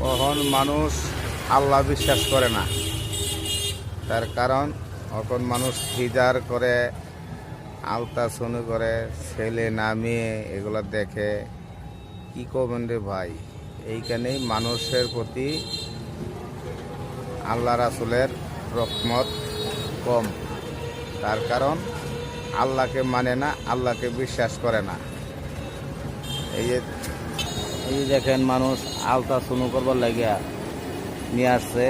তখন মানুষ আল্লাহ বিশ্বাস করে না। তার কারণ এখন মানুষ হিজার করে, আলতাসনু করে, ছেলে না মেয়ে এগুলো দেখে। কি করবেন রে ভাই? এইখানেই মানুষের প্রতি আল্লাহ রাসূলের রহমত কম। তার কারণ আল্লাহকে মানে না, আল্লাহকে বিশ্বাস করে না। এই যে দেখেন, মানুষ আলতাসনু করবার লাগিয়া নিয়ে আসছে।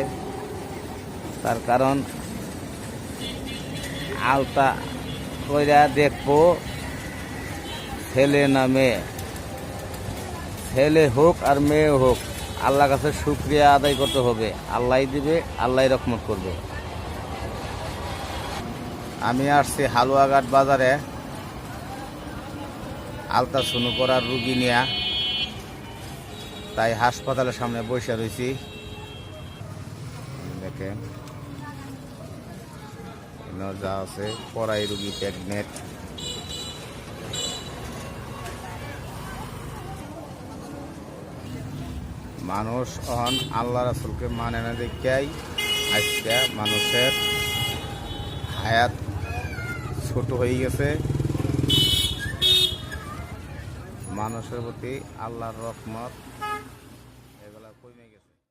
তার কারণ আলতা কইরা দেখবো ছেলে না মেয়ে, ছেলে হোক আর মেয়ে হোক, আল্লাহর কাছে শুকরিয়া আদায় করতে হবে। আল্লাহই দিবে, আল্লাহই রহমত করবে। আমি আসছি হালুয়াঘাট বাজারে আলতাসনু করার রুগী নিয়া, তাই হাসপাতালের সামনে বসে রয়েছি। দেখেন যা আছে, পড়াই রুগী, প্রেগনেন্ট। মানুষ অহন আল্লাহ রাসূলকে মানে না দেখাই আজকে মানুষের হায়াত ছোট হয়ে গেছে। মানুষের প্রতি আল্লাহর রহমত